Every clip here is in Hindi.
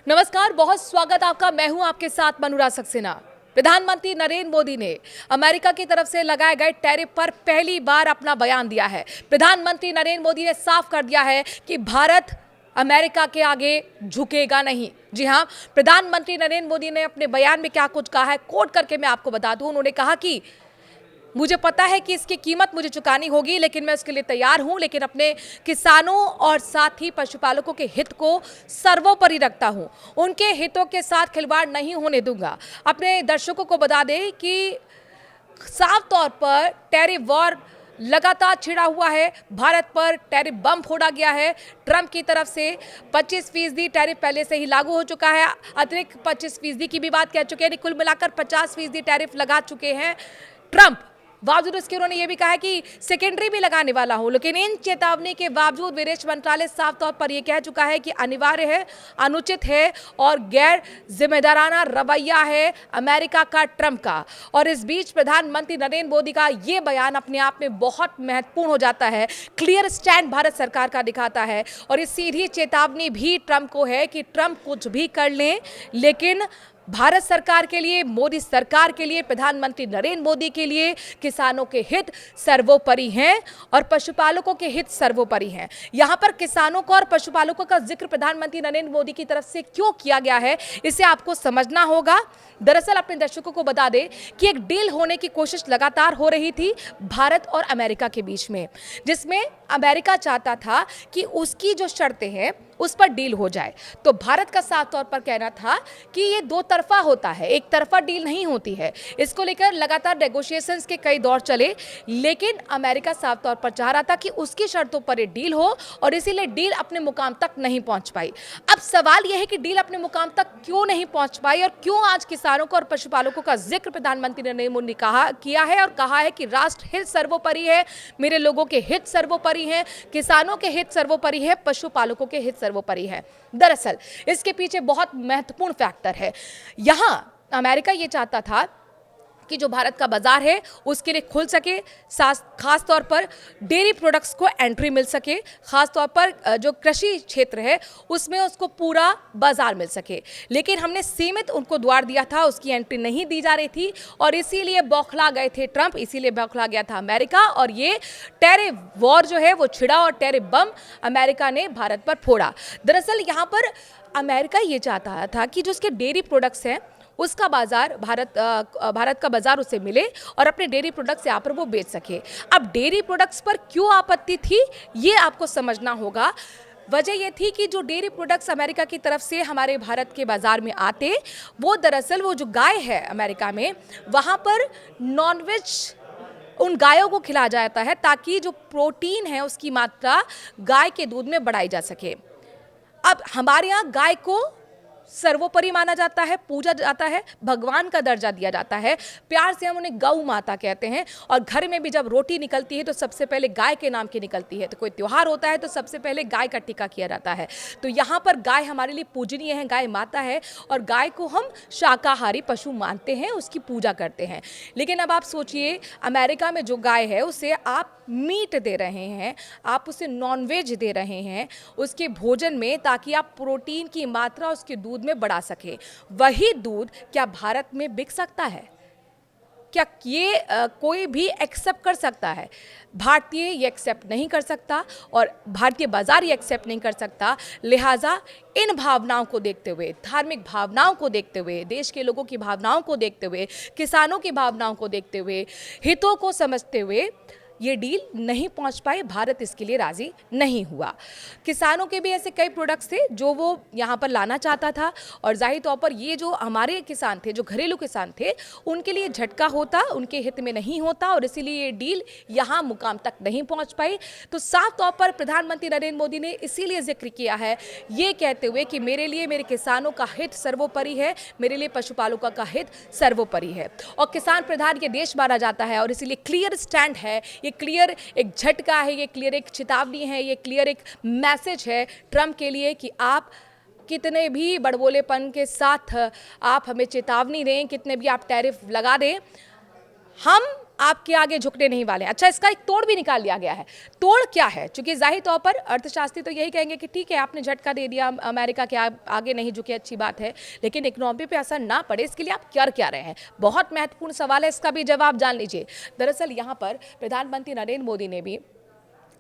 नमस्कार, बहुत स्वागत आपका। मैं हूं आपके साथ मनुरा सक्सेना। प्रधानमंत्री नरेंद्र मोदी ने अमेरिका की तरफ से लगाए गए टैरिफ पर पहली बार अपना बयान दिया है। प्रधानमंत्री नरेंद्र मोदी ने साफ कर दिया है कि भारत अमेरिका के आगे झुकेगा नहीं। जी हां, प्रधानमंत्री नरेंद्र मोदी ने अपने बयान में क्या कुछ कहा है, कोट करके मैं आपको बता दूं। उन्होंने कहा कि मुझे पता है कि इसकी कीमत मुझे चुकानी होगी, लेकिन मैं उसके लिए तैयार हूं, लेकिन अपने किसानों और साथ ही पशुपालकों के हित को सर्वोपरि रखता हूं। उनके हितों के साथ खिलवाड़ नहीं होने दूंगा। अपने दर्शकों को बता दें कि साफ तौर पर टैरिफ वॉर लगातार छिड़ा हुआ है। भारत पर टैरिफ बम फोड़ा गया है। ट्रंप की तरफ से 25% टैरिफ पहले से ही लागू हो चुका है। अतिरिक्त 25% की भी बात कह चुके हैं। कुल मिलाकर 50% टैरिफ लगा चुके हैं ट्रंप। बावजूद इसके उन्होंने ये भी कहा है कि सेकेंडरी भी लगाने वाला हूं, लेकिन इन चेतावनी के बावजूद विदेश मंत्रालय साफ तौर पर यह कह चुका है कि अनिवार्य है, अनुचित है और गैर जिम्मेदाराना रवैया है अमेरिका का, ट्रंप का। और इस बीच प्रधानमंत्री नरेंद्र मोदी का यह बयान अपने आप में बहुत महत्वपूर्ण हो जाता है। क्लियर स्टैंड भारत सरकार का दिखाता है और इस सीधी चेतावनी भी ट्रंप को है कि ट्रंप कुछ भी कर लें, लेकिन भारत सरकार के लिए, मोदी सरकार के लिए, प्रधानमंत्री नरेंद्र मोदी के लिए किसानों के हित सर्वोपरि हैं और पशुपालकों के हित सर्वोपरि हैं। यहां पर किसानों को और पशुपालकों का जिक्र प्रधानमंत्री नरेंद्र मोदी की तरफ से क्यों किया गया है, इसे आपको समझना होगा। दरअसल अपने दर्शकों को बता दें कि एक डील होने की कोशिश लगातार हो रही थी भारत और अमेरिका के बीच में, जिसमें अमेरिका चाहता था कि उसकी जो शर्तें हैं उस पर डील हो जाए। तो भारत का साफ तौर पर कहना था कि ये दो तरफा होता है, एक तरफा डील नहीं होती है। इसको लेकर लगातार नेगोशिएशंस के कई दौर चले, लेकिन अमेरिका साफ तौर पर चाह रहा था कि उसकी शर्तों पर एक डील हो और इसीलिए डील अपने मुकाम तक नहीं पहुंच पाई। अब सवाल यह है कि डील अपने मुकाम तक क्यों नहीं पहुंच पाई और क्यों आज किसानों को और पशुपालकों का जिक्र प्रधानमंत्री नरेंद्र मोदी ने किया है और कहा है कि राष्ट्र हित सर्वोपरि है, मेरे लोगों के हित सर्वोपरि हैं, किसानों के हित सर्वोपरि है, पशुपालकों के हित सर्वोपरि है। दरअसल इसके पीछे बहुत महत्वपूर्ण फैक्टर है। यहां अमेरिका ये चाहता था कि जो भारत का बाजार है उसके लिए खुल सके, खास तौर पर डेयरी प्रोडक्ट्स को एंट्री मिल सके, खास तौर पर जो कृषि क्षेत्र है उसमें उसको पूरा बाजार मिल सके। लेकिन हमने सीमित उनको द्वार दिया था, उसकी एंट्री नहीं दी जा रही थी और इसीलिए बौखला गए थे ट्रंप, इसीलिए बौखला गया था अमेरिका और ये टैरिफ वॉर जो है वो छिड़ा और टैरिफ बम अमेरिका ने भारत पर फोड़ा। दरअसल यहाँ पर अमेरिका ये चाहता था कि जो उसके डेयरी प्रोडक्ट्स हैं उसका बाजार भारत का बाजार उसे मिले और अपने डेयरी प्रोडक्ट्स यहाँ पर वो बेच सके। अब डेयरी प्रोडक्ट्स पर क्यों आपत्ति थी ये आपको समझना होगा। वजह ये थी कि जो डेयरी प्रोडक्ट्स अमेरिका की तरफ से हमारे भारत के बाजार में आते, वो दरअसल वो जो गाय है अमेरिका में, वहाँ पर नॉनवेज उन गायों को खिलाया जाता है ताकि जो प्रोटीन है उसकी मात्रा गाय के दूध में बढ़ाई जा सके। अब हमारे यहाँ गाय को सर्वोपरि माना जाता है, पूजा जाता है, भगवान का दर्जा दिया जाता है। प्यार से हम उन्हें गौ माता कहते हैं और घर में भी जब रोटी निकलती है तो सबसे पहले गाय के नाम की निकलती है। तो कोई त्योहार होता है तो सबसे पहले गाय का टीका किया जाता है। तो यहाँ पर गाय हमारे लिए पूजनीय है, गाय माता है और गाय को हम शाकाहारी पशु मानते हैं, उसकी पूजा करते हैं। लेकिन अब आप सोचिए, अमेरिका में जो गाय है उसे आप मीट दे रहे हैं, आप उसे नॉनवेज दे रहे हैं उसके भोजन में, ताकि आप प्रोटीन की मात्रा उसके दूध में बढ़ा सके। वही दूध क्या भारत में बिक सकता है? क्या ये कोई भी एक्सेप्ट कर सकता है? भारतीय ये एक्सेप्ट नहीं कर सकता और भारतीय बाजार ये एक्सेप्ट नहीं कर सकता। लिहाजा इन भावनाओं को देखते हुए, धार्मिक भावनाओं को देखते हुए, देश के लोगों की भावनाओं को देखते हुए, किसानों की भावनाओं को देखते हुए, हितों को समझते हुए ये डील नहीं पहुंच पाए, भारत इसके लिए राजी नहीं हुआ। किसानों के भी ऐसे कई प्रोडक्ट्स थे जो वो यहाँ पर लाना चाहता था और जाहिर तौर पर ये जो हमारे किसान थे, जो घरेलू किसान थे, उनके लिए झटका होता, उनके हित में नहीं होता और इसीलिए ये डील यहाँ मुकाम तक नहीं पहुँच पाई। तो साफ तौर पर प्रधानमंत्री नरेंद्र मोदी ने इसीलिए जिक्र किया है, ये कहते हुए कि मेरे लिए मेरे किसानों का हित सर्वोपरि है, मेरे लिए पशुपालकों का हित सर्वोपरि है और किसान प्रधान ये देश माना जाता है और इसीलिए क्लियर स्टैंड है, ये क्लियर एक झटका है, ये क्लियर एक चेतावनी है, ये क्लियर एक मैसेज है ट्रंप के लिए कि आप कितने भी बड़बोलेपन के साथ आप हमें चेतावनी दें, कितने भी आप टैरिफ लगा दें, हम आपके आगे झुकने नहीं वाले हैं। अच्छा, इसका एक तोड़ भी निकाल लिया गया है। तोड़ क्या है? क्योंकि जाहिर तौर पर अर्थशास्त्री तो यही कहेंगे कि ठीक है, आपने झटका दे दिया, अमेरिका के आगे नहीं झुके, अच्छी बात है, लेकिन इकोनॉमी पे असर ना पड़े इसके लिए आप कर क्या रहे हैं? बहुत महत्वपूर्ण सवाल है, इसका भी जवाब जान लीजिए। दरअसल यहाँ पर प्रधानमंत्री नरेंद्र मोदी ने भी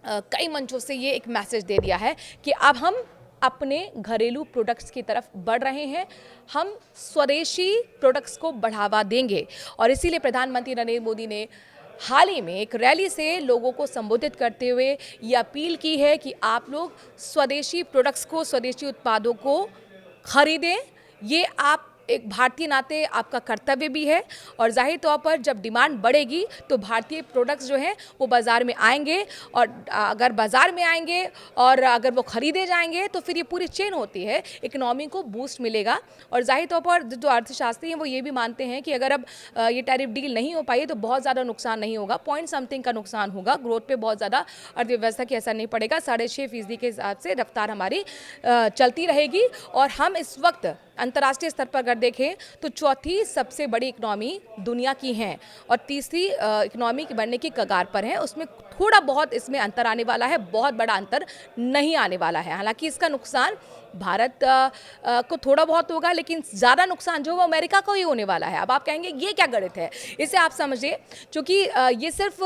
कई मंचों से ये एक मैसेज दे दिया है कि अब हम अपने घरेलू प्रोडक्ट्स की तरफ बढ़ रहे हैं, हम स्वदेशी प्रोडक्ट्स को बढ़ावा देंगे। और इसीलिए प्रधानमंत्री नरेंद्र मोदी ने हाल ही में एक रैली से लोगों को संबोधित करते हुए ये अपील की है कि आप लोग स्वदेशी प्रोडक्ट्स को, स्वदेशी उत्पादों को खरीदें। ये आप एक भारतीय नाते आपका कर्तव्य भी है। और जाहिर तौर पर जब डिमांड बढ़ेगी तो भारतीय प्रोडक्ट्स जो हैं वो बाज़ार में आएंगे, और अगर बाज़ार में आएंगे और अगर वो ख़रीदे जाएंगे तो फिर ये पूरी चेन होती है, इकोनॉमी को बूस्ट मिलेगा। और जाहिर तौर पर जो अर्थशास्त्री हैं वो ये भी मानते हैं कि अगर अब ये टैरिफ डील नहीं हो पाई तो बहुत ज़्यादा नुकसान नहीं होगा, पॉइंट समथिंग का नुकसान होगा, ग्रोथ पे बहुत ज़्यादा अर्थव्यवस्था की असर नहीं पड़ेगा, 6.5% के हिसाब से रफ्तार हमारी चलती रहेगी। और हम इस वक्त अंतर्राष्ट्रीय स्तर पर अगर देखें तो चौथी सबसे बड़ी इकोनॉमी दुनिया की हैं और तीसरी इकोनॉमी के बनने की कगार पर है। उसमें थोड़ा बहुत इसमें अंतर आने वाला है, बहुत बड़ा अंतर नहीं आने वाला है। हालांकि इसका नुकसान भारत को थोड़ा बहुत होगा, लेकिन ज़्यादा नुकसान जो वो अमेरिका को ही होने वाला है। अब आप कहेंगे ये क्या गणित है, इसे आप समझिए, क्योंकि ये सिर्फ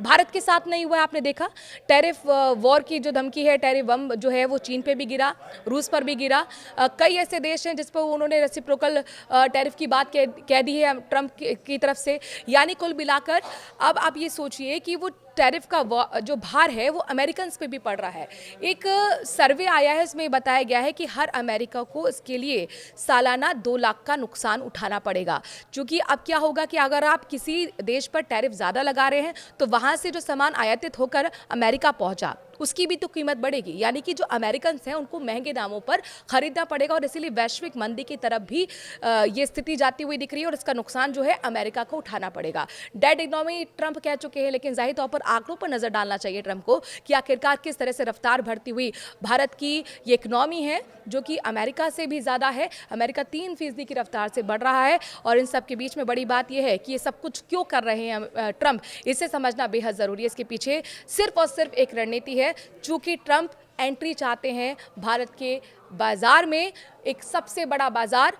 भारत के साथ नहीं हुआ है। आपने देखा टैरिफ वॉर की जो धमकी है, टैरिफ बम जो है वो चीन पे भी गिरा, रूस पर भी गिरा, कई ऐसे देश हैं जिस पर उन्होंने रेसिप्रोकल टैरिफ की बात कह दी है ट्रंप की तरफ से। यानी कुल मिलाकर अब आप ये सोचिए कि वो टैरिफ का जो भार है वो अमेरिकन पे भी पड़ रहा है। एक सर्वे आया है, इसमें बताया गया है कि हर अमेरिका को इसके लिए सालाना 2 लाख का नुकसान उठाना पड़ेगा। क्योंकि अब क्या होगा कि अगर आप किसी देश पर टैरिफ ज़्यादा लगा रहे हैं तो वहाँ से जो सामान आयातित होकर अमेरिका पहुँचा उसकी भी तो कीमत बढ़ेगी, यानी कि जो अमेरिकन हैं उनको महंगे दामों पर खरीदना पड़ेगा। और इसीलिए वैश्विक मंदी की तरफ भी ये स्थिति जाती हुई दिख रही है और इसका नुकसान जो है अमेरिका को उठाना पड़ेगा। डेड इकोनॉमी ट्रंप कह चुके हैं, लेकिन जाहिर तौर पर आंकड़ों पर नजर डालना चाहिए ट्रंप को कि आखिरकार किस तरह से रफ्तार बढ़ती हुई भारत की ये इकोनॉमी है जो कि अमेरिका से भी ज़्यादा है। अमेरिका 3% की रफ्तार से बढ़ रहा है। और इन सब के बीच में बड़ी बात यह है कि ये सब कुछ क्यों कर रहे हैं ट्रंप, इसे समझना बेहद ज़रूरी है। इसके पीछे सिर्फ और सिर्फ एक रणनीति है। चूंकि ट्रंप एंट्री चाहते हैं भारत के बाजार में, एक सबसे बड़ा बाजार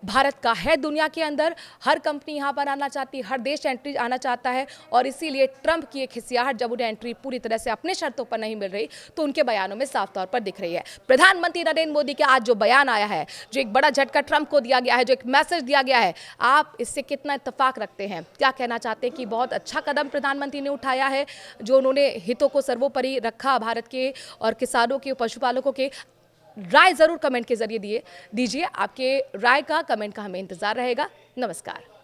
भारत का है दुनिया के अंदर, हर कंपनी यहाँ पर आना चाहती है, हर देश एंट्री आना चाहता है। और इसीलिए ट्रंप की एक हिस्सियाहट जब उन्हें एंट्री पूरी तरह से अपने शर्तों पर नहीं मिल रही तो उनके बयानों में साफ तौर पर दिख रही है। प्रधानमंत्री नरेंद्र मोदी के आज जो बयान आया है, जो एक बड़ा झटका ट्रंप को दिया गया है, जो एक मैसेज दिया गया है, आप इससे कितना इत्तेफाक रखते हैं? क्या कहना चाहते हैं कि बहुत अच्छा कदम प्रधानमंत्री ने उठाया है, जो उन्होंने हितों को सर्वोपरि रखा भारत के और किसानों के, पशुपालकों के? राय ज़रूर कमेंट के जरिए दीजिए। आपके राय का, कमेंट का हमें इंतज़ार रहेगा। नमस्कार।